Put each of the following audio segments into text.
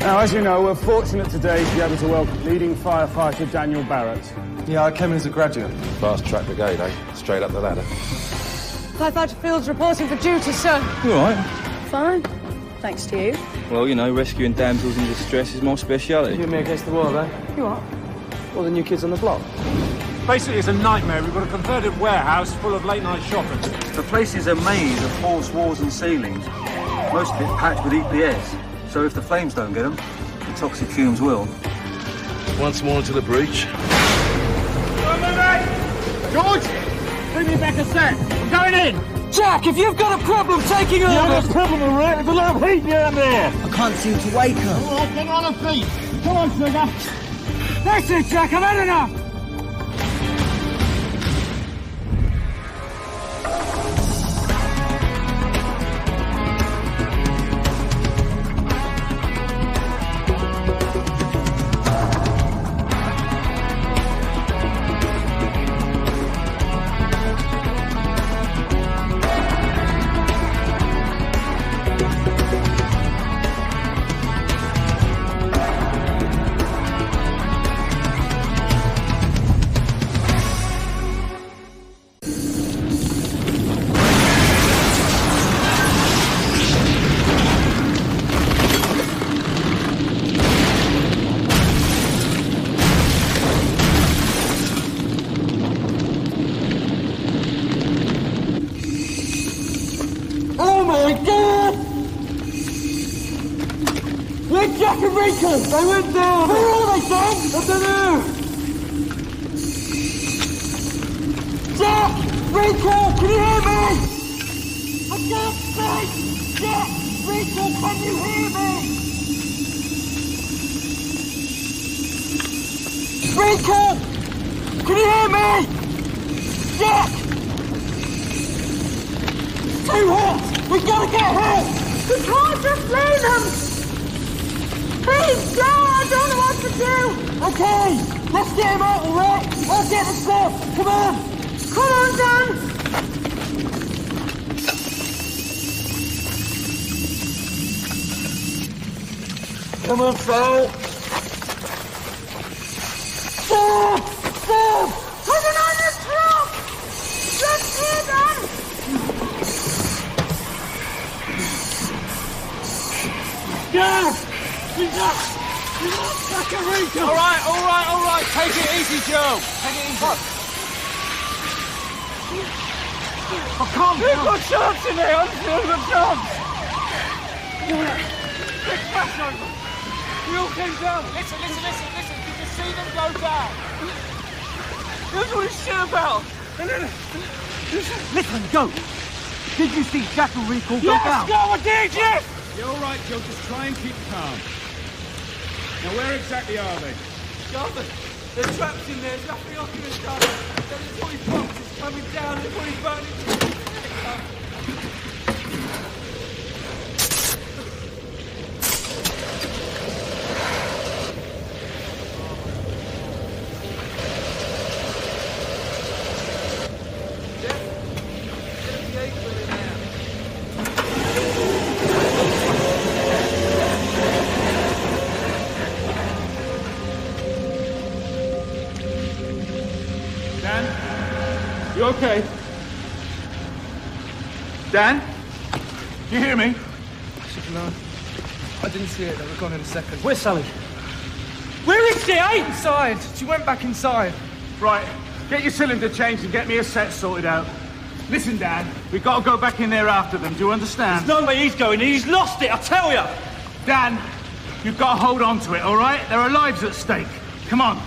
Now, as you know, we're fortunate today to be able to welcome leading firefighter Daniel Barrett. Yeah, I came in as a graduate. Fast track brigade, eh? Straight up the ladder. Firefighter Fields reporting for duty, sir. You all right? Fine. Thanks to you. Well, you know, rescuing damsels in distress is my speciality. You me against the world, eh? You what? All the new kids on the block. Basically, it's a nightmare. We've got a converted warehouse full of late-night shopping. The place is a maze of false walls and ceilings, most of it packed with EPS. So if the flames don't get them, the toxic fumes will. Once more into the breach. George, bring me back a set. I'm going in. Jack, if you've got a problem taking over... You've got a problem, all right? There's a lot of heat down there. I can't seem to wake her. All right, get on her feet. Come on, sugar. That's it, Jack. I've had enough. Jack and Rachel! They went down! Where are they, Sam? I don't know! Jack! Rachel! Can you hear me? I can't speak! Jack! Rachel, can you hear me? Rachel! Can you hear me? Jack! It's too hot! We gotta get help! We can't just leave them! Please, go! I don't know what to do! Okay, let's get him out, alright? I'll get the stuff! Come on! Come on, Dan! Come on, Phil! Stop! Stop! Put it on the truck! Just hear them! Jack! He's up! Jack and Rachel! All right. Take it easy, Joe. Take it easy. Oh, come You've got chance in there. I'm still got chance. Big crash over! We all came down! Listen. Did you see them go down? That's what it's shit about. Listen, go! Did you see Jack and Rachel go down? Yes, I did, yes! You're all right, Joe. Just try and keep calm. Now, where exactly are they? Garvin, they're trapped in there. There's nothing I can have done. There's 40 boxes coming down. They're probably burning. You okay? Dan? Do you hear me? No. I didn't see it. They were gone in a second. Where's Sally? Where is she, eh? Inside. She went back inside. Right. Get your cylinder changed and get me a set sorted out. Listen, Dan. We've got to go back in there after them. Do you understand? There's no way he's going. He's lost it, I tell you. Dan, you've got to hold on to it, all right? There are lives at stake. Come on.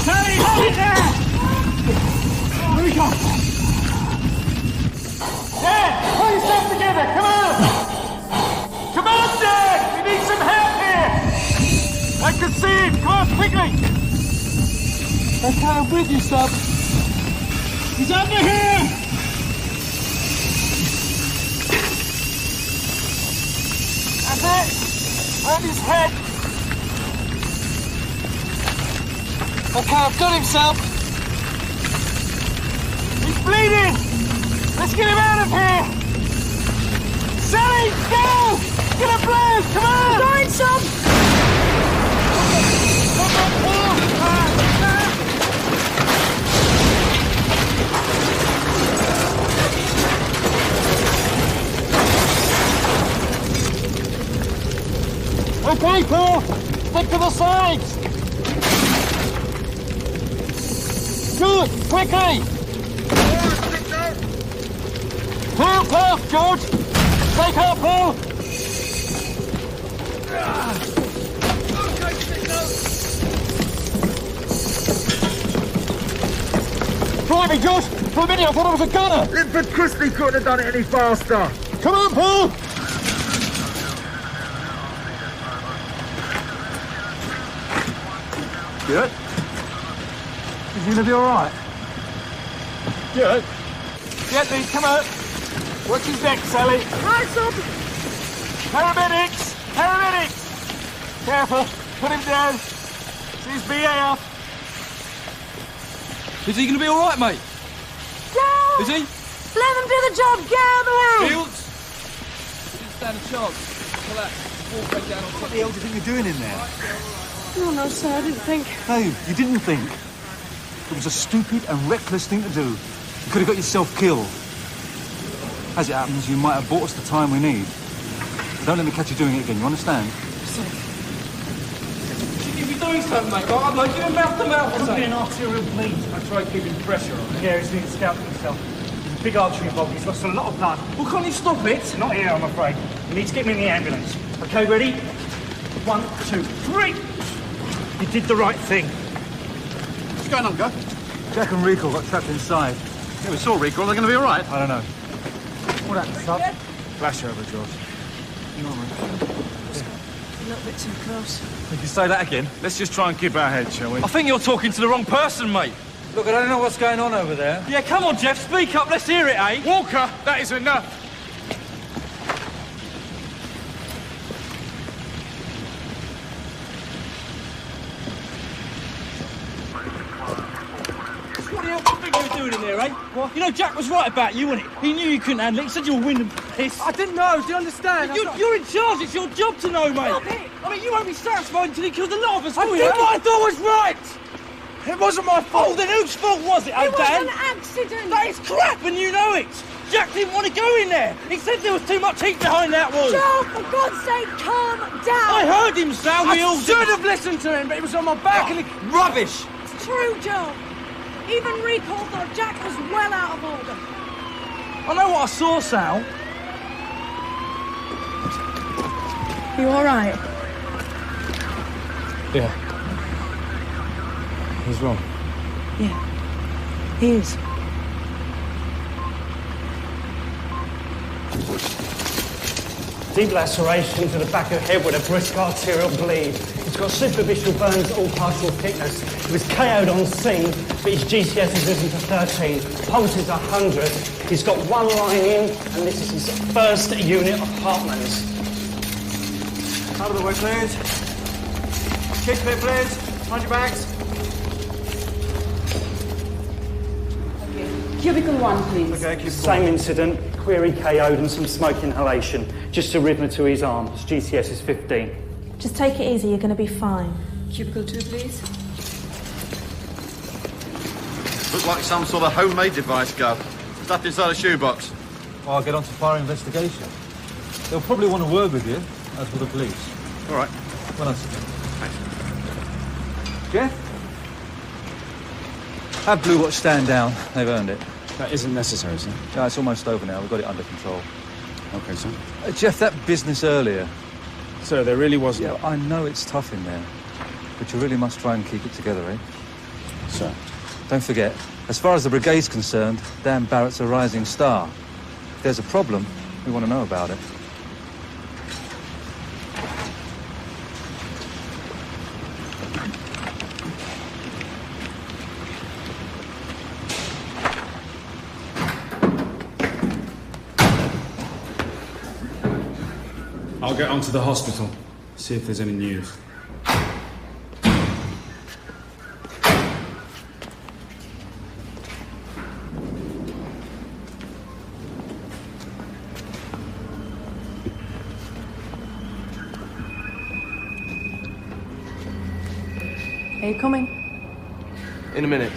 Harry, hold it there! Quickly! Okay, I'm with you, sub. He's under here! That's it! Round his head! Okay, I've got him, sub. He's bleeding! Let's get him out of here! Sally, go! Get a blood! Come on! Going, sub! Okay, Paul! Stick to the sides! Good! Quickly! Pull, pull, George! Take her, Paul! Blimey, George! For a minute I thought I was a gunner! Linford Christie couldn't have done it any faster. Come on, Paul! Good. Is he gonna be alright? Good. Gently, come on. Watch his neck, Sally. Right, sub! Paramedics! Paramedics! Careful. Put him down. See his BA up. Is he going to be all right, mate? Go! Is he? Let them do the job. Get out of the way! Fields? He didn't stand a chance. Collapse. Walk back down on top. What the hell do you think you're doing in there? No, sir, I didn't think. No, you didn't think. It was a stupid and reckless thing to do. You could have got yourself killed. As it happens, you might have bought us the time we need. Don't let me catch you doing it again, you understand? You'd be doing something, mate. Right? Like, give him mouth to mouth or Could be something. an arterial bleed. I tried keeping pressure on him. Yeah, he's been scouting himself. There's a big artery involved. He's lost a lot of blood. Well, can't you stop it? Not here, I'm afraid. We need to get him in the ambulance. Okay, ready? 1, 2, 3. You did the right thing. What's going on, Gus? Jack and Rico got trapped inside. Yeah, we saw Rico. Are they going to be all right? I don't know. What happened, sub? Flash over, George. A little bit too close. You can say that again. Let's just try and keep our heads, shall we? I think you're talking to the wrong person, mate. Look, I don't know what's going on over there. Yeah, come on, Jeff. Speak up. Let's hear it, eh? Walker, that is enough. What the hell do you think you were doing in there, eh? What? You know, Jack was right about you, wasn't he? He knew you couldn't handle it. He said you were wind and piss. I didn't know. Do you understand? You're in charge. It's your job to know, mate. Stop it. I mean, you won't be satisfied until he kills a lot of us, I will did you? what I thought was right! It wasn't my Oh, fault! then whose fault was it, It was Dan? an accident! That is crap, and you know it. Jack didn't want to go in there. He said there was too much heat behind that wall. Joe, for God's sake, calm down! I heard him, Sal. We all I should have listened to him, but he was on my back and he... Rubbish. It's true, Joe. Even Rico thought Jack was well out of order. I know what I saw, Sal. You all right? Yeah. He's wrong. Yeah, he is. Deep laceration to the back of the head with a brisk arterial bleed. He's got superficial burns at all partial thickness. He was KO'd on scene, but his GCS has risen to 13. Pulse is 100. He's got one line in, and this is his first unit of Hartmann's. Out of the way, please. Kick clear, please. Mind your backs. Cubicle 1, please. Okay, keep Same incident, query KO'd and some smoke inhalation. Just arrhythmia to his arm. His GCS is 15. Just take it easy, you're going to be fine. Cubicle 2, please. Looks like some sort of homemade device, Gov. Stuffed inside a shoebox. Well, I'll get on to fire investigation. They'll probably want to word with you, as will the police. All right. Well done, sir. Thanks. Jeff? Have Blue Watch stand down. They've earned it. That isn't necessary, sir. No, it's almost over now. We've got it under control. Okay, sir. Jeff, that business earlier. Sir, there really wasn't. Yeah, I know it's tough in there, but you really must try and keep it together, eh? Sir. Don't forget, as far as the brigade's concerned, Dan Barrett's a rising star. If there's a problem, we want to know about it. I'll get on to the hospital, see if there's any news. Are you coming? In a minute.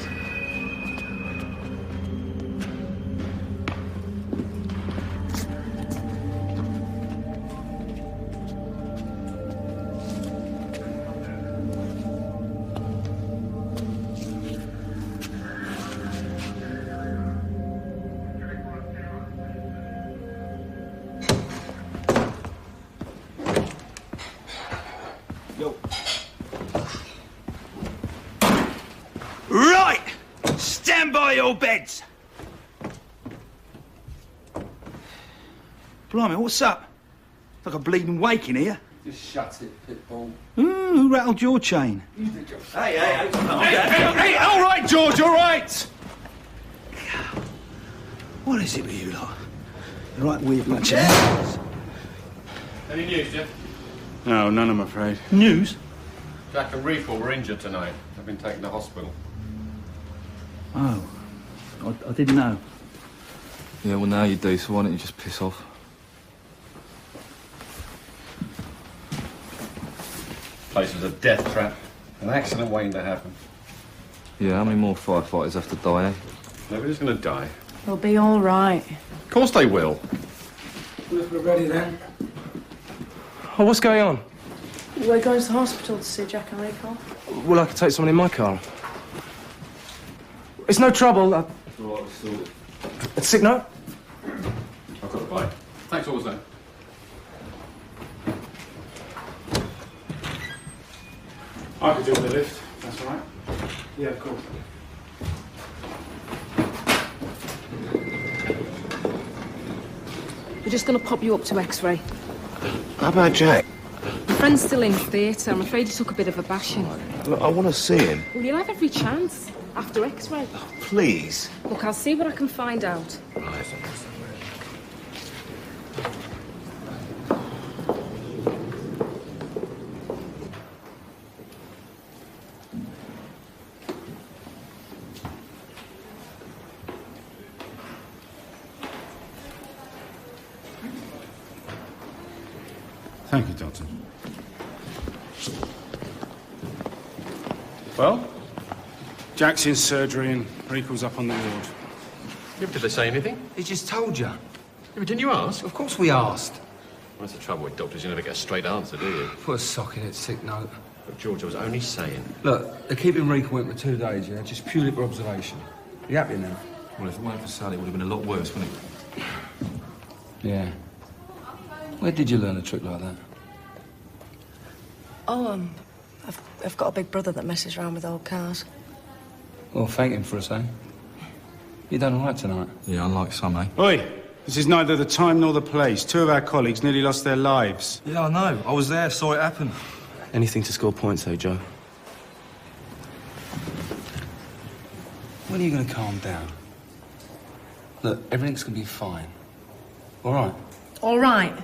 Yo. Right! Stand by your beds! Blimey, what's up? It's like a bleeding wake in here. Just shut it, Pitbull. Who rattled your chain? Hey, all right, George, all right! What is it with you lot? The right weird bunch of animals. Any news, Jeff? No, none, I'm afraid. News? Jack and Recall were injured tonight. They've been taken to hospital. Oh, I didn't know. Yeah, well, now you do, so why don't you just piss off? Place was a death trap. An accident waiting to happen. Yeah, how many more firefighters have to die, eh? Nobody's going to die. They'll be all right. Of course they will. Look, we're ready then. Oh, what's going on? We're going to the hospital to see Jack and Rico. Well, I could take someone in my car. It's no trouble. A sick note? I've got a bite. Thanks, what was that? I could do with the lift, that's all right. Yeah, of course. We're just going to pop you up to X-ray. How about Jack? My friend's still in theatre. I'm afraid he took a bit of a bashing. Look, I want to see him. Well, you'll have every chance after X-ray. Please. Look, I'll see what I can find out. Thank you, Doctor. Well, Jack's in surgery and Rico's up on the ward. Yeah, did they say anything? He just told you. Yeah, but didn't you ask? Of course we asked. Well, that's the trouble with doctors. You never get a straight answer, do you? Put a sock in it, sick note. But George, I was only saying. Look, they're keeping Rico in for 2 days, yeah? Just purely for observation. You happy now? Well, if it weren't for Sally, it would have been a lot worse, wouldn't it? Yeah. Where did you learn a trick like that? Oh, I've got a big brother that messes around with old cars. Well, thank him for a say. You done all right tonight? Yeah, unlike some, eh? Oi! This is neither the time nor the place. 2 of our colleagues nearly lost their lives. Yeah, I know. I was there, saw it happen. Anything to score points, eh, Joe? When are you going to calm down? Look, everything's going to be fine. All right? All right.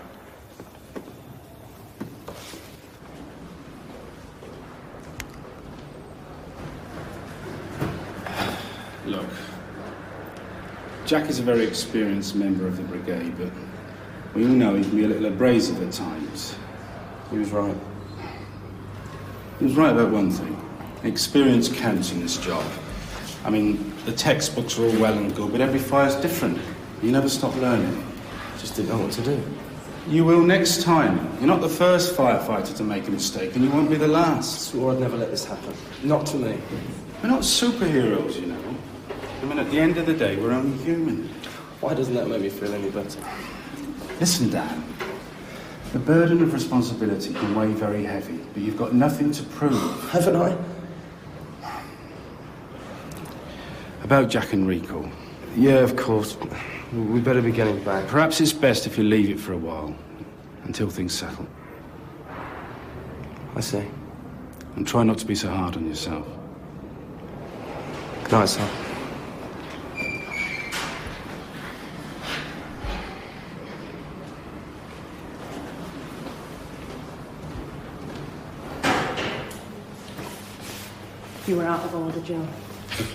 Look, Jack is a very experienced member of the brigade, but we all know he can be a little abrasive at times. He was right. He was right about one thing. Experience counts in this job. I mean, the textbooks are all well and good, but every fire's different. You never stop learning. Just didn't know what to do. You will next time. You're not the first firefighter to make a mistake, and you won't be the last. Swore I'd never let this happen. Not to me. We're not superheroes, you know. I mean, at the end of the day, we're only human. Why doesn't that make me feel any better? Listen, Dan. The burden of responsibility can weigh very heavy, but you've got nothing to prove. Haven't I? About Jack and Rico. Yeah, of course. We better be getting back. Perhaps it's best if you leave it for a while, until things settle. I see. And try not to be so hard on yourself. Good night, son. You were out of order, Joe.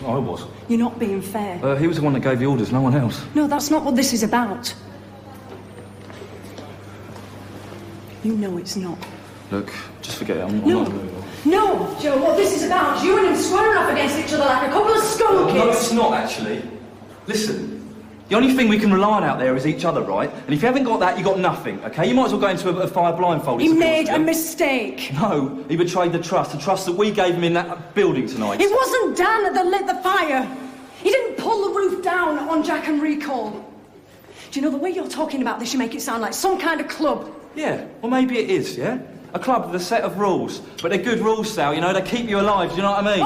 I was. You're not being fair. He was the one that gave the orders, no one else. No, that's not what this is about. You know it's not. Look, just forget it. I'm No. not moving. No, Joe, what this is about is you and him squaring off against each other like a couple of school kids. No, it's not, actually. Listen, the only thing we can rely on out there is each other, right? And if you haven't got that, you got nothing, OK? You might as well go into a fire blindfolded. He made a mistake. No, he betrayed the trust that we gave him in that building tonight. It wasn't Dan that lit the fire. He didn't pull the roof down on Jack and Recall. Do you know, the way you're talking about this, you make it sound like some kind of club. Yeah, well, maybe it is, yeah? A club with a set of rules. But they're good rules, Sal, you know? They keep you alive, do you know what I mean?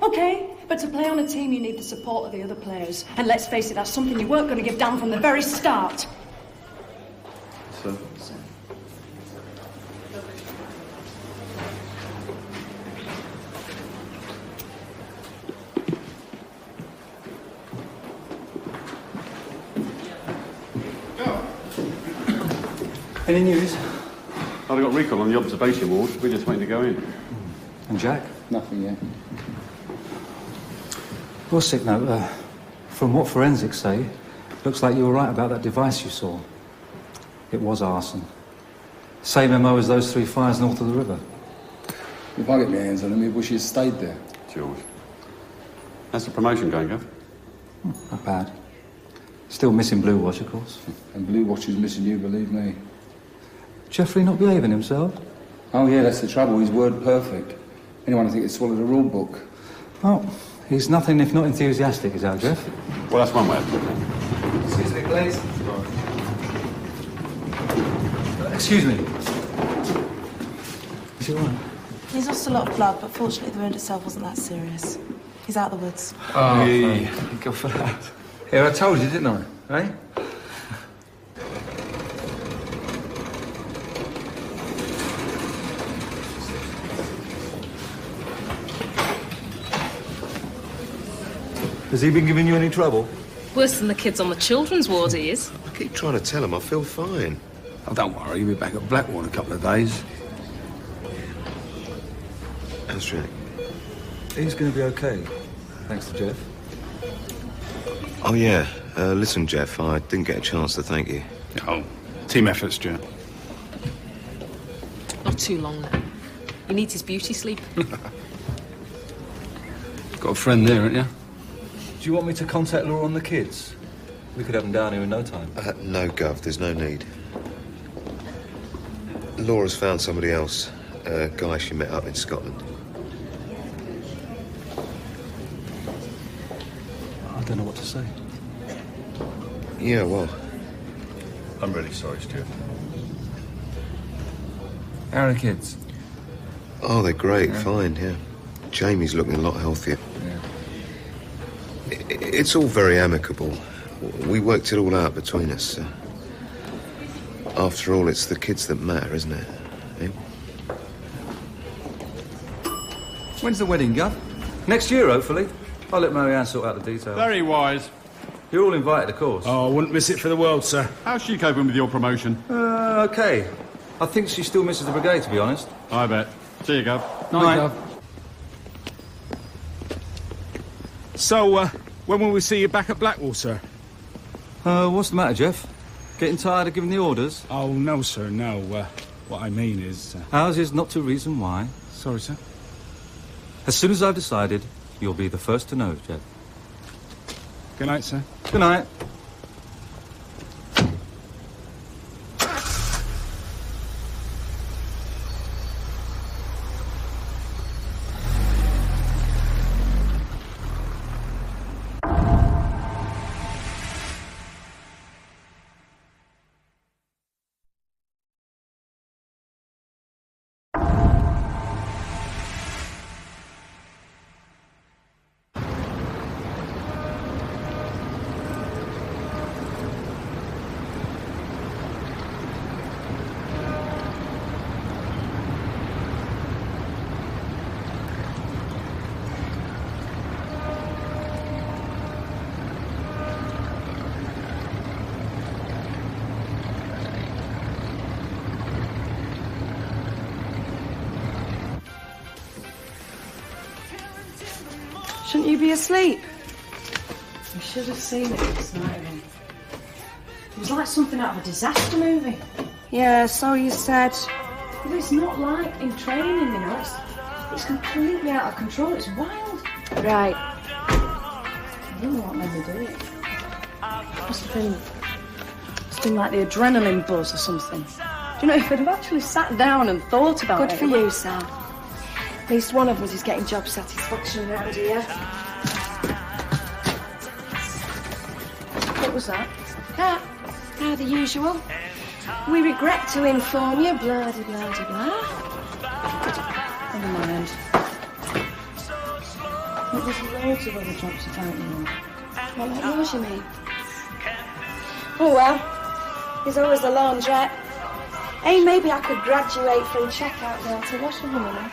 OK. But to play on a team, you need the support of the other players. And let's face it, that's something you weren't going to give Dan from the very start. So? Any news? I've got Recall on the observation ward. We're just waiting to go in. And Jack? Nothing yet. Well, sick note, from what forensics say, looks like you were right about that device you saw. It was arson. Same MO as those 3 fires north of the river. If I get my hands on him, I wish he'd stayed there. George. How's the promotion going, Gav? Not bad. Still missing Blue Watch, of course. And Blue Watch is missing you, believe me. Jeffrey not behaving himself? Oh, yeah, that's the trouble. He's word perfect. Anyone I think had swallowed a rule book. Well, he's nothing if not enthusiastic, is that, Jeff? Well, that's one way of putting it. Excuse me, please. Excuse me. Is he all right? He's lost a lot of blood, but fortunately the wound itself wasn't that serious. He's out of the woods. Oh, yeah. Go for that. Yeah, I told you, didn't I? Eh? Has he been giving you any trouble? Worse than the kids on the children's ward, he is. I keep trying to tell him I feel fine. Oh, don't worry, he'll be back at Blackwall in a couple of days. How's Jack? He's going to be okay, thanks to Jeff. Oh, yeah. Listen, Jeff, I didn't get a chance to thank you. Oh, team efforts, Stuart. Not too long, though. He needs his beauty sleep. Got a friend there, haven't you? Do you want me to contact Laura on the kids? We could have them down here in no time. No, Gov, there's no need. Laura's found somebody else, a guy she met up in Scotland. I don't know what to say. Yeah, well... I'm really sorry, Stuart. How are the kids? Oh, they're great, fine, yeah. Jamie's looking a lot healthier. It's all very amicable. We worked it all out between us. After all, it's the kids that matter, isn't it? Eh? When's the wedding, Gov? Next year, hopefully. I'll let Marianne sort out the details. Very wise. You're all invited, of course. Oh, I wouldn't miss it for the world, sir. How's she coping with your promotion? OK. I think she still misses the brigade, to be honest. I bet. See you, Gov. Night, Gov. So, when will we see you back at Blackwall, sir? What's the matter, Jeff? Getting tired of giving the orders? Oh, no, sir, no. What I mean is... Ours is not to reason why. Sorry, sir. As soon as I've decided, you'll be the first to know, Jeff. Good night, sir. Good night. Shouldn't you be asleep? You should have seen it last night again. It was like something out of a disaster movie. Yeah, so you said. But it's not like in training, you know. It's completely out of control. It's wild. Right. I don't know what made me do it. Must have been like the adrenaline buzz or something. Do you know, if I'd have actually sat down and thought about it... Good for you, Sam. At least one of us is getting job satisfaction around here. What was that? How the usual. We regret to inform you, blah, de blah, de blah. Never mind. But there's loads of other jobs about, you know. What, like yours, you mean? Oh, well. There's always the laundrette. Hey, maybe I could graduate from checkout now to washerwoman, you know.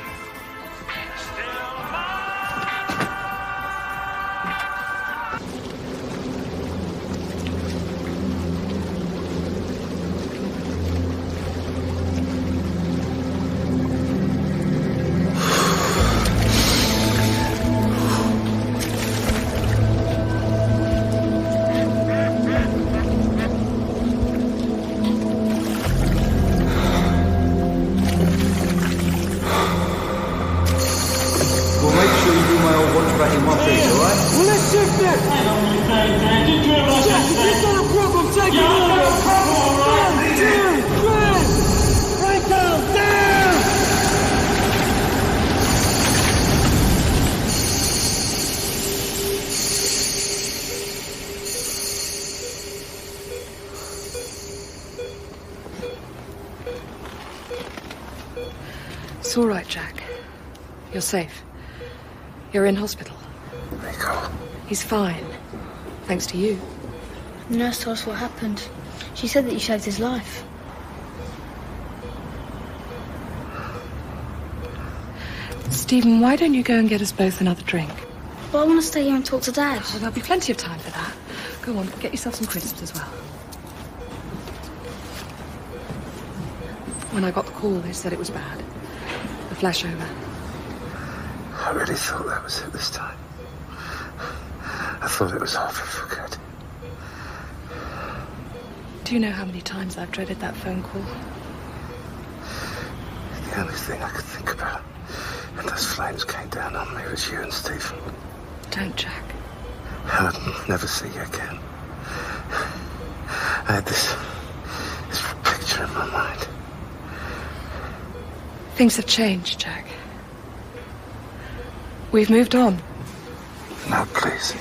It's all right, Jack. You're safe. You're in hospital. Rico. He's fine. Thanks to you. The nurse told us what happened. She said that you saved his life. Stephen, why don't you go and get us both another drink? But I want to stay here and talk to Dad. Well, there'll be plenty of time for that. Go on, get yourself some crisps as well. When I got the call, they said it was bad. The flashover. I really thought that was it this time. I thought it was over for good. Do you know how many times I've dreaded that phone call? The only thing I could think about when those flames came down on me was you and Stephen. Don't, Jack. I would never see you again. I had this picture in my mind. Things have changed, Jack. We've moved on. No, please.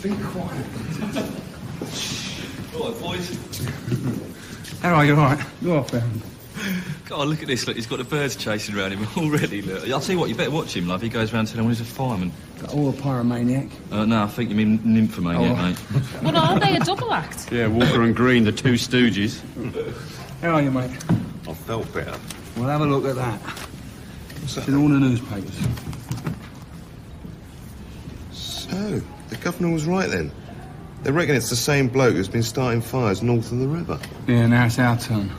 Be quiet. All right, boys. How are you? All right? You are found. God, look at this. Look, he's got the birds chasing around him already. Look, I'll tell you what, you better watch him, love. He goes around telling everyone he's a fireman. Or a pyromaniac. No, I think you mean nymphomaniac, mate. Well, are they a double act? Yeah, Walker and Green, the two stooges. How are you, mate? I felt better. Well, have a look at that. It's in all the newspapers. So, the governor was right then. They reckon it's the same bloke who's been starting fires north of the river. Yeah, now it's our turn.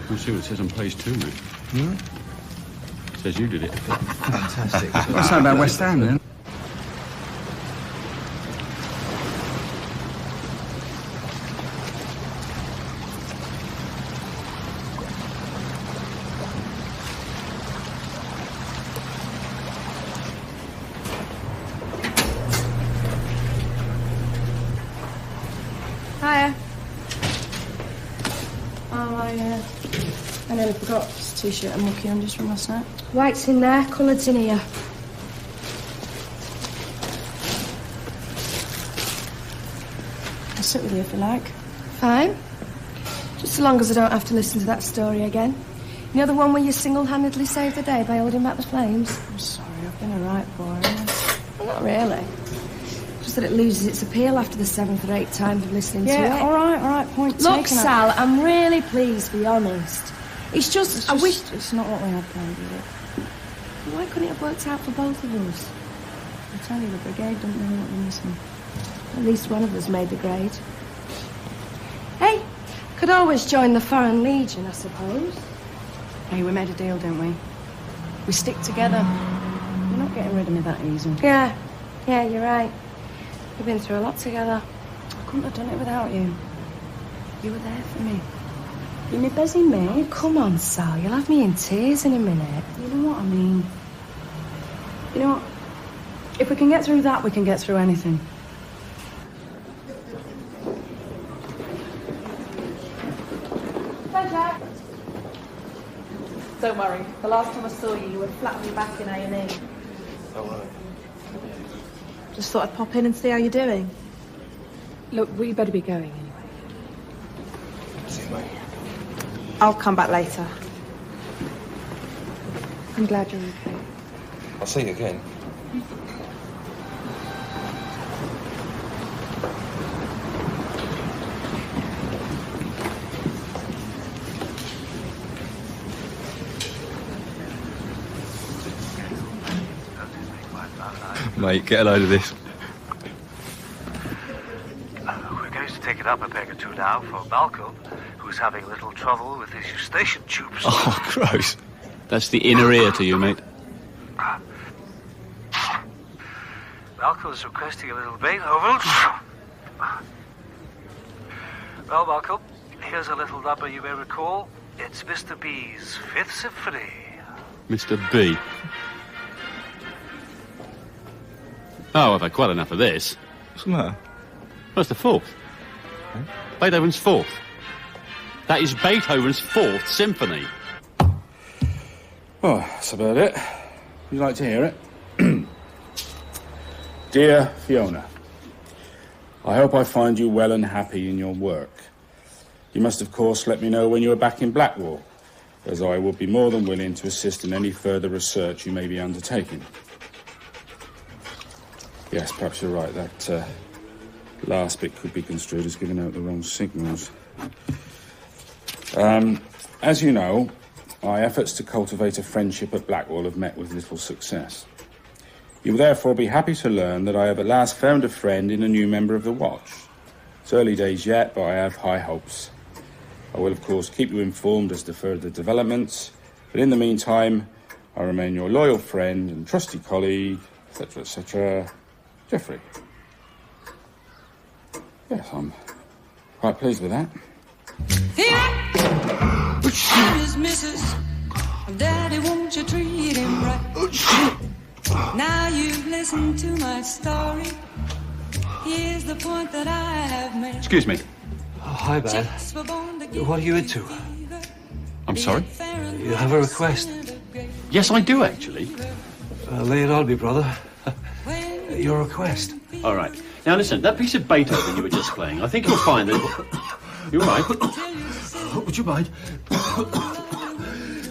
I'll see what it says on page 2, Rick. Hmm? It says you did it. Fantastic. What's that about West Ham, then? Hiya. I nearly forgot this t-shirt and mucky undies from last night. White's in there, coloured's in here. I'll sit with you if you like. Fine. Just so long as I don't have to listen to that story again. You know the one where you single-handedly saved the day by holding back the flames? I'm sorry, I've been a right boy. Well, not really. Just that it loses its appeal after the 7th or 8th time of listening to it. Yeah, all right, point Look, taken. Sal, I'm really pleased, be honest. It's just, I wish... It's not what we had planned, is it? Why couldn't it have worked out for both of us? I tell you, the brigade don't know what we're missing. At least one of us made the grade. Could always join the Foreign Legion, I suppose. Hey, we made a deal, didn't we? We stick together. You're not getting rid of me that easy. Yeah, you're right. We've been through a lot together. I couldn't have done it without you. You were there for me. You're my busy mate. Come on, Sal, you'll have me in tears in a minute. You know what I mean? You know what? If we can get through that, we can get through anything. Hi, Jack. Don't worry. The last time I saw you, you were flatly back in A&E. Don't worry. Just thought I'd pop in and see how you're doing. Look, we better be going anyway. See you, mate. I'll come back later. I'm glad you're okay. I'll see you again. Mate, get a load of this. We're going to take it up a peg or two now for Malcolm, who's having a little trouble with his eustachian tubes. Oh, gross. That's the inner ear to you, mate. Malcolm's requesting a little Beethoven. Well, Malcolm, here's a little number you may recall. It's Mr. B's Fifth Symphony. Mr. B. Oh, I've had quite enough of this. What's the matter? What's the fourth? Beethoven's fourth. That is Beethoven's Fourth Symphony. Well, that's about it. Would you like to hear it? Dear Fiona, I hope I find you well and happy in your work. You must, of course, let me know when you are back in Blackwall, as I will be more than willing to assist in any further research you may be undertaking. Yes, perhaps you're right. That last bit could be construed as giving out the wrong signals. As you know, my efforts to cultivate a friendship at Blackwall have met with little success. You will therefore be happy to learn that I have at last found a friend in a new member of the Watch. It's early days yet, but I have high hopes. I will, of course, keep you informed as to further developments, but in the meantime, I remain your loyal friend and trusty colleague, etc., etc., Geoffrey. Yes, I'm quite pleased with that. Missus, Daddy, won't you treat him right? Now you've listened to my story. Here's the point that I have made. Excuse me. Oh, hi, man. What are you into? I'm sorry? You have a request? Yes, I do, actually. Lay it on me, brother. Your request. All right. Now, listen, that piece of Beethoven you were just playing, I think you'll find that... You're right. Would you mind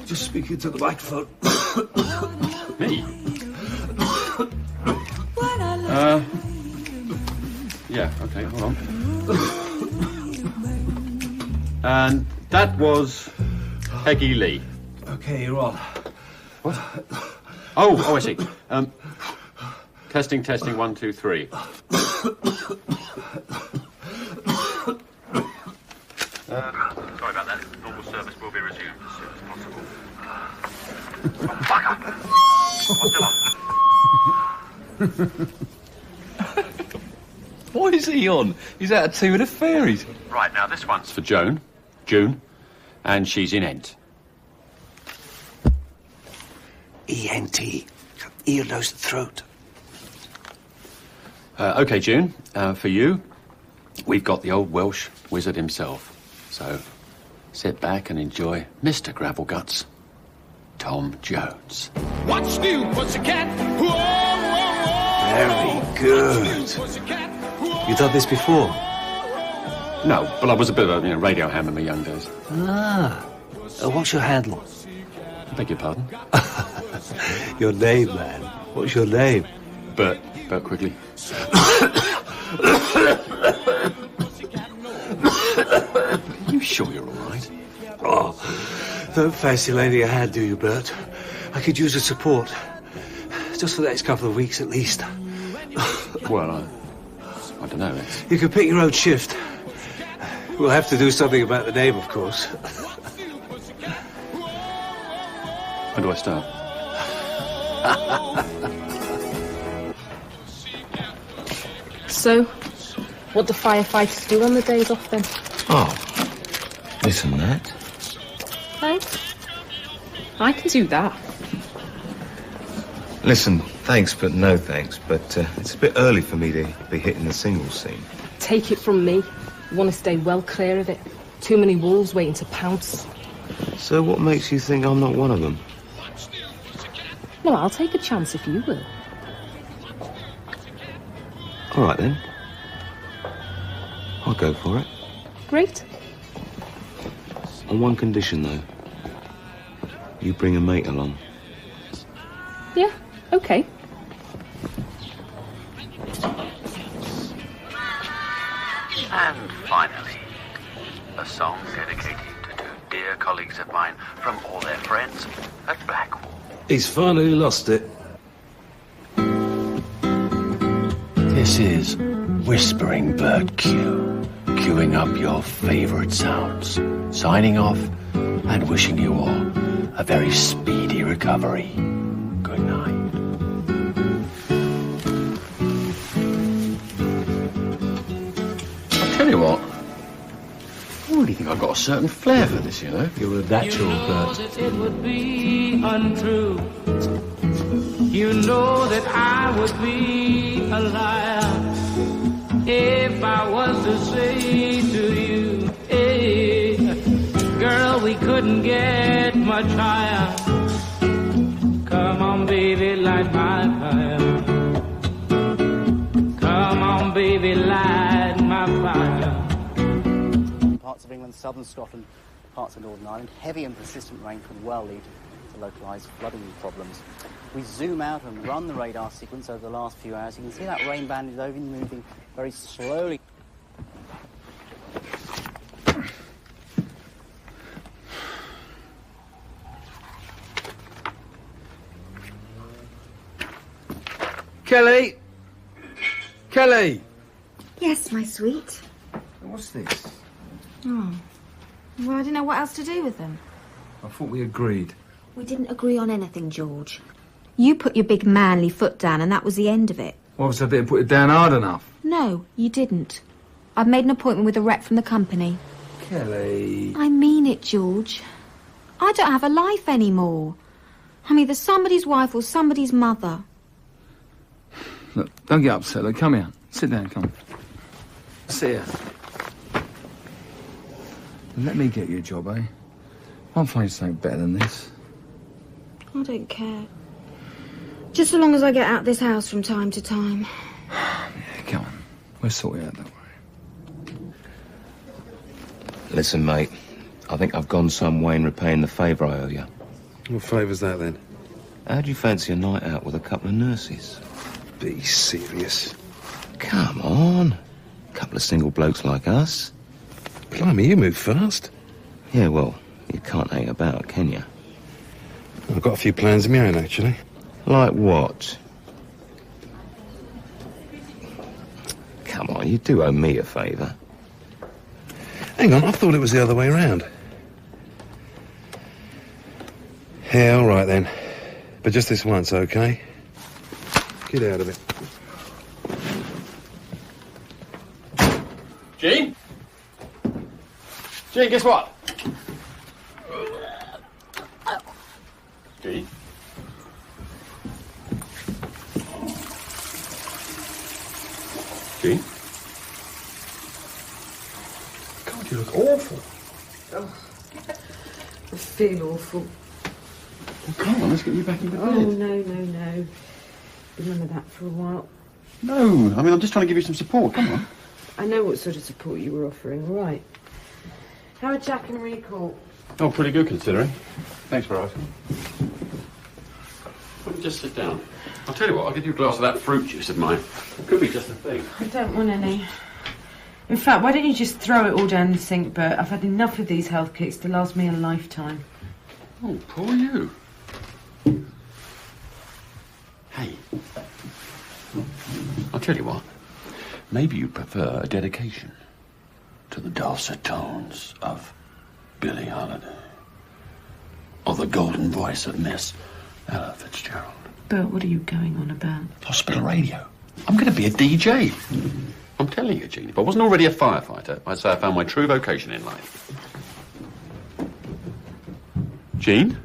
just speaking to the microphone? Me? Yeah, okay, hold on. And that was Peggy Lee. Okay, you're on. What? Oh, I see. Testing, 1, 2, 3. Sorry about that. Normal service will be resumed as soon as possible. What is he on? He's out of tune with the fairies. Right, now this one's for June, and she's in Ent. ENT. Ear, nose, and throat. OK, June, for you, we've got the old Welsh wizard himself. So, sit back and enjoy Mr. Gravelguts, Tom Jones. What's new, pussycat? Whoa, Very good. You done this before? No, but I was a bit of a radio ham in my young days. Ah. What's your handle? I beg your pardon? Your name, man. What's your name? Bert Quigley. Are you sure you're all right? Oh, don't fancy lending a hand, do you, Bert? I could use the support. Just for the next couple of weeks, at least. Well, I don't know. You can pick your own shift. We'll have to do something about the name, of course. Where do I start? So, what do firefighters do on the days off then? Oh, listen, that. Thanks. I can do that. Listen, thanks, but no thanks. But it's a bit early for me to be hitting the singles scene. Take it from me. You want to stay well clear of it. Too many wolves waiting to pounce. So what makes you think I'm not one of them? Well, I'll take a chance if you will. All right, then. I'll go for it. Great. On one condition, though. You bring a mate along. Yeah, okay. And finally, a song dedicated to two dear colleagues of mine from all their friends at Blackwall. He's finally lost it. This is Whispering Bird Q, queuing up your favourite sounds, signing off and wishing you all a very speedy recovery. Good night. I'll tell you what, I really think I've got a certain flair for this, you know? You're a natural, Bert. It would be untrue. You know that I would be a liar if I was to say to you, hey, girl, we couldn't get much higher. Come on, baby, light my fire. Come on, baby, light my fire. Parts of England, southern Scotland, parts of Northern Ireland, heavy and persistent rain could well lead to localised flooding problems. We zoom out and run the radar sequence over the last few hours. You can see that rain band is only moving very slowly. Kelly! Kelly! Yes, my sweet. What's this? Oh. Well, I didn't know what else to do with them. I thought we agreed. We didn't agree on anything, George. You put your big manly foot down and that was the end of it. Well, obviously I didn't put it down hard enough. No, you didn't. I've made an appointment with a rep from the company. Kelly... I mean it, George. I don't have a life anymore. I'm either somebody's wife or somebody's mother. Look, don't get upset. Look, come here. Sit down, come. Sit here. Let me get you a job, eh? I'll find you something better than this. I don't care. Just so long as I get out of this house from time to time. Yeah, come on. We'll sort it out, don't worry. Listen, mate. I think I've gone some way in repaying the favour I owe you. What favour's that, then? How'd you fancy a night out with a couple of nurses? Be serious. Come on. A couple of single blokes like us. Blimey, you move fast. Yeah, well, you can't hang about, can you? I've got a few plans of my own, actually. Like what? Come on, you do owe me a favour. Hang on, I thought it was the other way round. Yeah, all right then. But just this once, okay? Get out of it. Gene? Gene, guess what? Gene? Gene? God, you look awful. Oh. I feel awful. Well, come on, let's get you back into bed. Oh, no. None of that for a while. No, I mean, I'm just trying to give you some support. Come on. I know what sort of support you were offering, all right. How are Jack and Recall? Oh, pretty good, considering. Thanks for asking. Just sit down. I'll tell you what, I'll give you a glass of that fruit juice of mine. It could be just the thing. I don't want any. In fact, why don't you just throw it all down the sink, Bert? I've had enough of these health kits to last me a lifetime. Oh, poor you. Hey. I'll tell you what. Maybe you prefer a dedication to the dulcet tones of Billie Holiday. Or the golden voice of Miss Ella Fitzgerald. Bert, what are you going on about? Hospital radio. I'm going to be a DJ. I'm telling you, Jean, if I wasn't already a firefighter, I'd say I found my true vocation in life. Jean?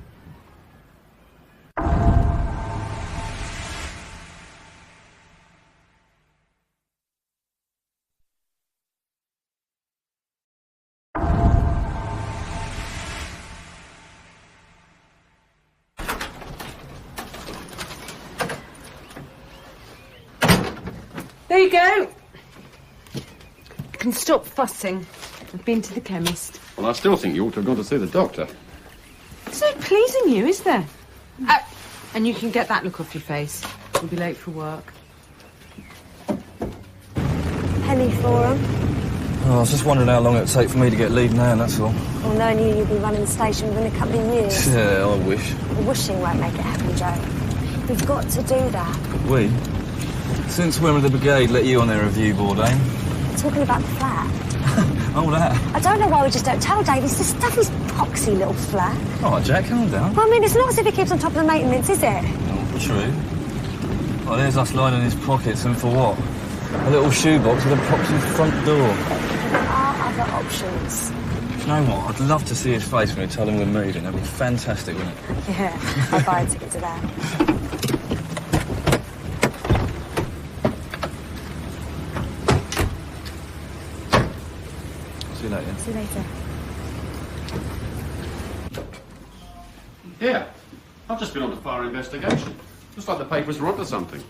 There you go. You can stop fussing. I've been to the chemist. Well, I still think you ought to have gone to see the doctor. It's no pleasing you, is there? And you can get that look off your face. You'll be late for work. Penny for 'em. Oh, I was just wondering how long it would take for me to get lead now, that's all. Well, knowing you, you'll be running the station within a couple of years. Yeah, I wish. Wishing won't make it happen, Joe. We've got to do that. We? Since when will the brigade let you on their review board, eh? Talking about the flat. Oh, that. I don't know why we just don't tell Dave. It's this stuff, his poxy little flat. All right, Jack, calm down. Well, I mean, it's not as if he keeps on top of the maintenance, is it? Oh, true. Well, there's us lining his pockets, and for what? A little shoebox with a proxy front door. There are other options. You know what? I'd love to see his face when we tell him we're moving. That'd be fantastic, wouldn't it? Yeah, I'll buy a ticket to that. See you later. See you later. Yeah, I've just been on a fire investigation. Looks like the papers were onto something.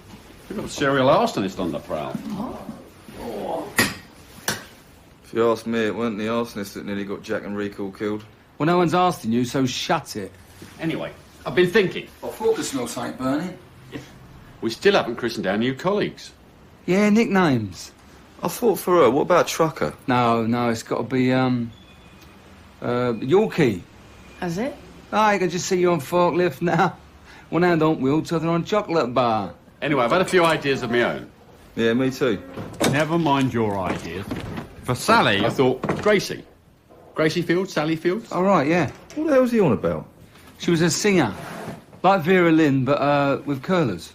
We've got a serial arsonist on the prowl. If you ask me, it weren't the arsonist that nearly got Jack and Recall killed. Well, no one's asking you, so shut it. Anyway, I've been thinking. I thought the smell something burning. We still haven't christened our new colleagues. Yeah, nicknames. I thought for her, what about Trucker? No, it's got to be, Yorkie. Has it? I can just see you on forklift now. One hand on wheel, t'other on chocolate bar. Anyway, I've had a few ideas of my own. Yeah, me too. Never mind your ideas. For Sally, I thought Gracie. Gracie Fields, Sally Fields. All right, yeah. What the hell's he on about? She was a singer. Like Vera Lynn, but, with curlers.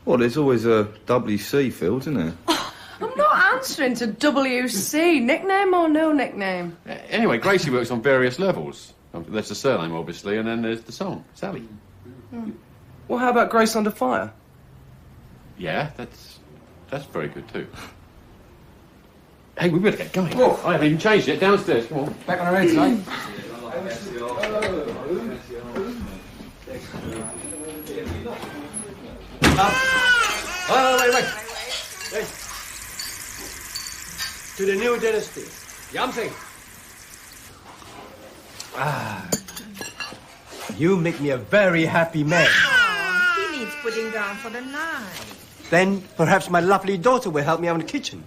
Well, there's always a WC Fields, isn't there? I'm not answering to WC. Nickname or no nickname? Anyway, Gracie works on various levels. There's the surname, obviously, and then there's the song, Sally. Well, how about Grace Under Fire? Yeah, that's very good, too. Hey, we better get going. Whoa. I haven't even changed it. Downstairs, come on. Back on our heads, mate. Wait. To the new dynasty. Yamsing. You make me a very happy man. He needs putting down for the night. Then perhaps my lovely daughter will help me out in the kitchen.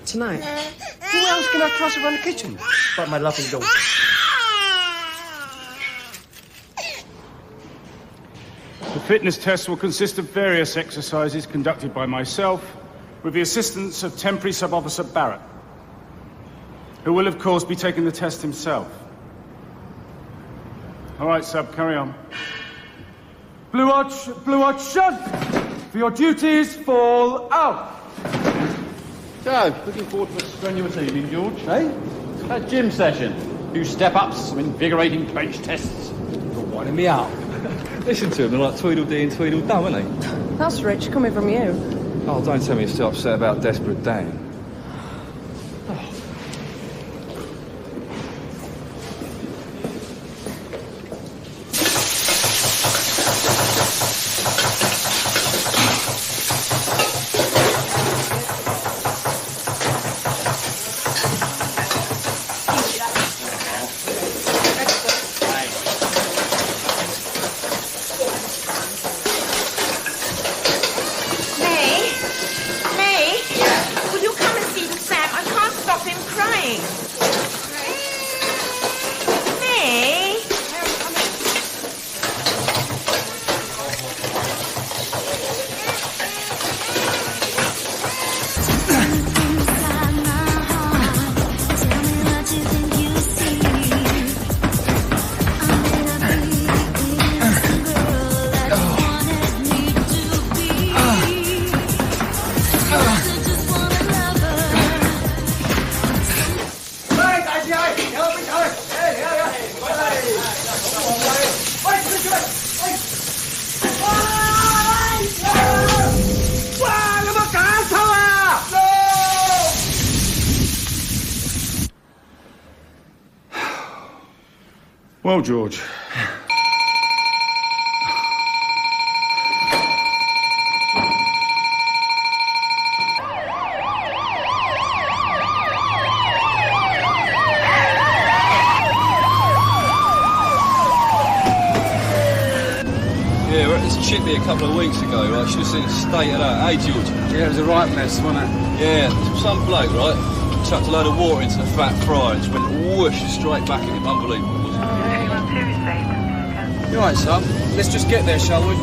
Tonight? Who else can I trust around the kitchen but my lovely daughter? The fitness test will consist of various exercises conducted by myself with the assistance of Temporary Sub-Officer Barrett, who will, of course, be taking the test himself. All right, Sub, carry on. Blue Watch, shut! For your duties, fall out! So, looking forward to a strenuous evening, George. Hey? That gym session. Few step-ups, some invigorating clench tests. You're winding me out. Listen to him, they're like Tweedledee and Tweedledum, aren't they? That's rich coming from you. Oh, don't tell me you're still upset about Desperate Dan. May, will you come Well, George. Yeah, we're at this chippy a couple of weeks ago, right? Should have seen the state of that. Hey, George? Yeah, it was a right mess, wasn't it? Yeah, some bloke, right? Chucked a load of water into the fat fryer and just went whoosh straight back at him. Unbelievable, wasn't it? You all right, son? Let's just get there, shall we?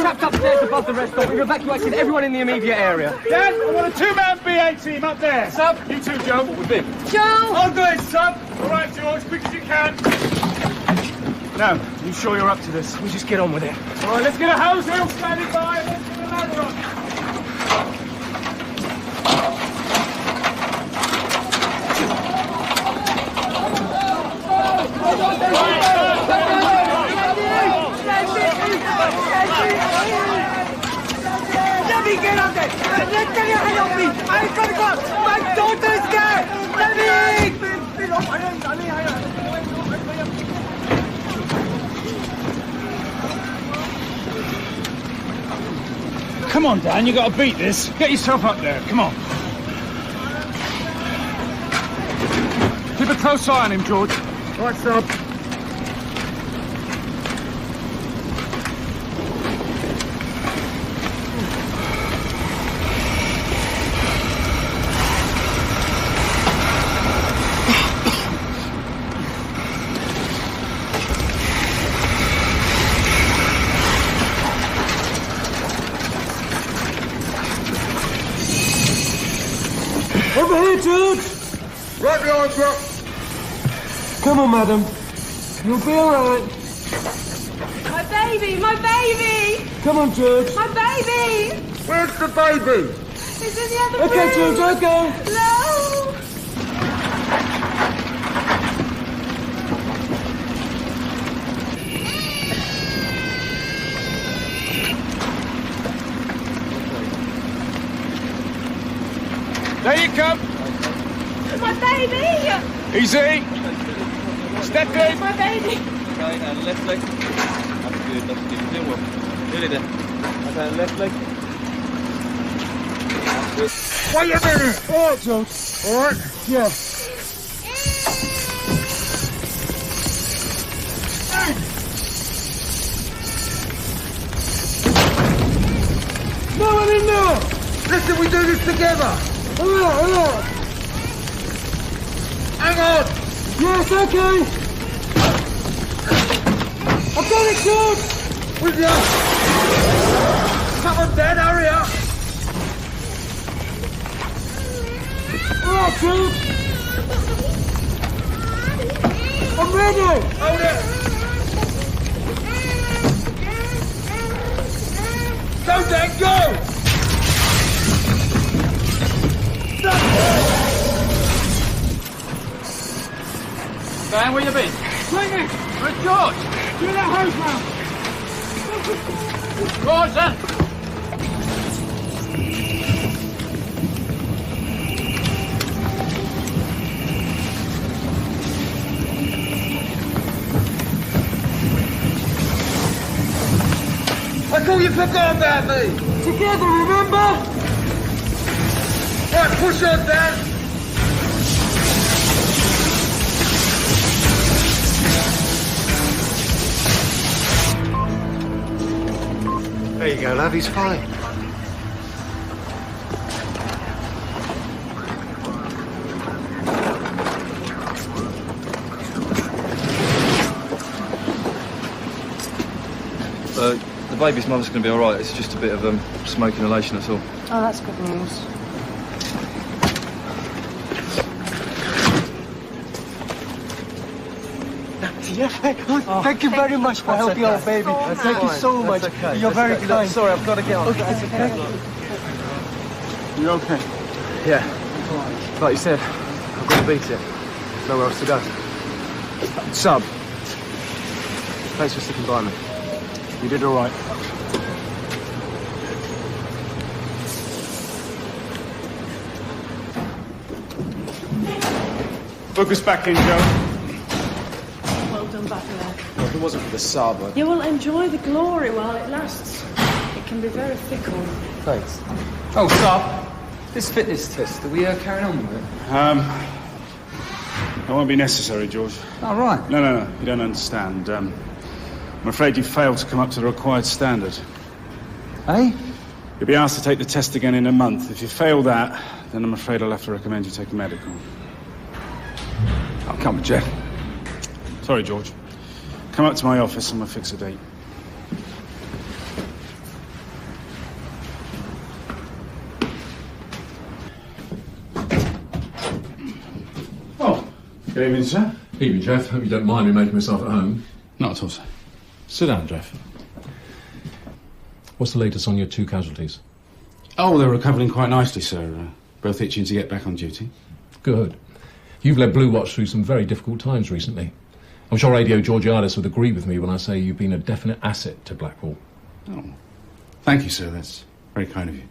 Trapped upstairs above the restaurant. We've evacuated everyone in the immediate area. Dad, I want a two-man BA team up there. Sub, you too, Joe. What with him? Joe! I'll do it, sub. All right, George, quick as you can. Now, you sure you're up to this? We'll just get on with it. All right, let's get a hose reel standing by and let's get the ladder on. Let me get up there! Let me help me! I gotta go! My daughter's there! Let me! Come on, Dan, you gotta beat this. Get yourself up there, come on. Keep a close eye on him, George. All right, sub. Over here, George! Right behind you. Come on, madam. You'll be all right. My baby! My baby! Come on, George. My baby! Where's the baby? It's in the other room! Okay, George, I'll go. No! There you come. My baby! Easy. Step in. My baby! Okay, and left leg. That's good, that's good. You're doing well. Nearly there. Okay, left leg. That's good. Wait a minute! All right, George. All right? Yeah. No one in there! Listen, we do this together. All right. Hang on. Yes, okay. I've got it, George. With you. Come on, Dan, hurry up. All right, George. I'm ready. Hold it. Go, Dan, go. Dan, where you been? Swing it. Where's George? Do that hose now. George, then! I thought you forgot about me. Together, remember? Right, push on, Dan. There you go, love, he's fine. The baby's mother's going to be all right. It's just a bit of smoke inhalation, that's all. Oh, that's good news. Yeah, thank you very much for helping our baby. Thank you so much. Okay. You're very kind. Sorry, I've got to get on. Okay, it's okay. You okay? Yeah. Like you said, I've got to beat it. Nowhere else to go. Sub. Thanks for sticking by me. You did all right. Book us back in, Joe. Well done back there. Well, if it wasn't for the Saab, I'd... You will enjoy the glory while it lasts. It can be very fickle. Thanks. Oh, Saab, this fitness test, are we carrying on with it? It won't be necessary, George. Oh, right. No, you don't understand. I'm afraid you failed to come up to the required standard. Eh? You'll be asked to take the test again in a month. If you fail that, then I'm afraid I'll have to recommend you take a medical. I'll come with Jeff. Sorry, George. Come up to my office and we'll fix a date. Oh, good evening, sir. Evening, Jeff. Hope you don't mind me making myself at home. Not at all, sir. Sit down, Jeff. What's the latest on your 2 casualties? Oh, they're recovering quite nicely, sir. Both itching to get back on duty. Good. You've led Blue Watch through some very difficult times recently. I'm sure Radio Georgiadis would agree with me when I say you've been a definite asset to Blackwall. Oh, thank you, sir. That's very kind of you.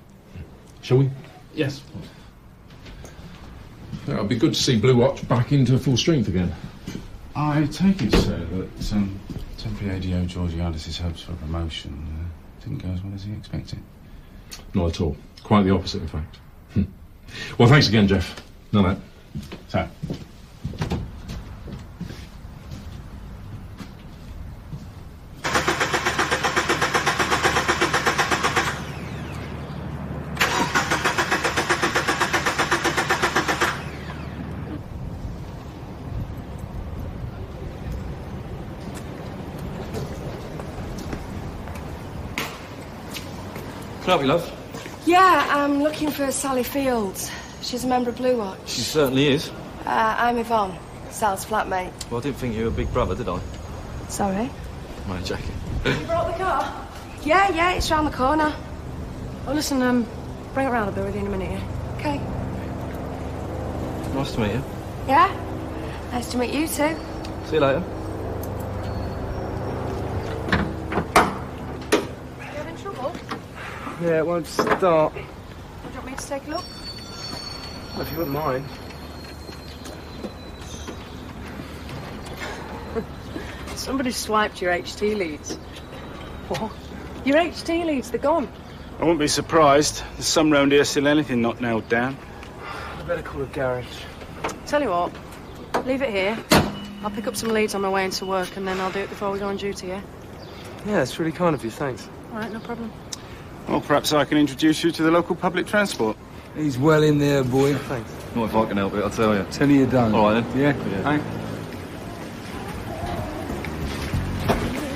Shall we? Yes. Yeah, it'd be good to see Blue Watch back into full strength again. I take it, sir, that temporary ADO Georgiadis' hopes for promotion didn't go as well as he expected. Not at all. Quite the opposite, in fact. Well, thanks again, Jeff. No. So. Can I help you, love? Yeah, I'm looking for Sally Fields. She's a member of Blue Watch. She certainly is. I'm Yvonne, Sal's flatmate. Well, I didn't think you were a big brother, did I? Sorry? My jacket. You brought the car? Yeah, it's round the corner. Oh, listen, bring it round. I'll be with you in a minute, yeah? Okay. Nice to meet you. Yeah? Nice to meet you too. See you later. You having trouble? Yeah, it won't start. Would you want me to take a look? If you wouldn't mind. Somebody swiped your HT leads. What? Your HT leads, they're gone. I wouldn't be surprised. There's some round here still anything not nailed down. I better call a garage. Tell you what, leave it here. I'll pick up some leads on my way into work and then I'll do it before we go on duty, yeah? Yeah, that's really kind of you, thanks. All right, no problem. Well, perhaps I can introduce you to the local public transport. He's well in there, boy. Thanks. Not if I can help it, I'll tell you. Tell you don't. All right, then. Yeah? Thanks.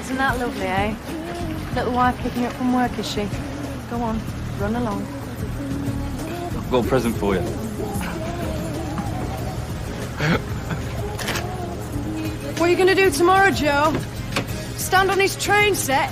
Isn't that lovely, eh? Little wife picking up from work, is she? Go on, run along. I've got a present for you. What are you going to do tomorrow, Joe? Stand on his train set?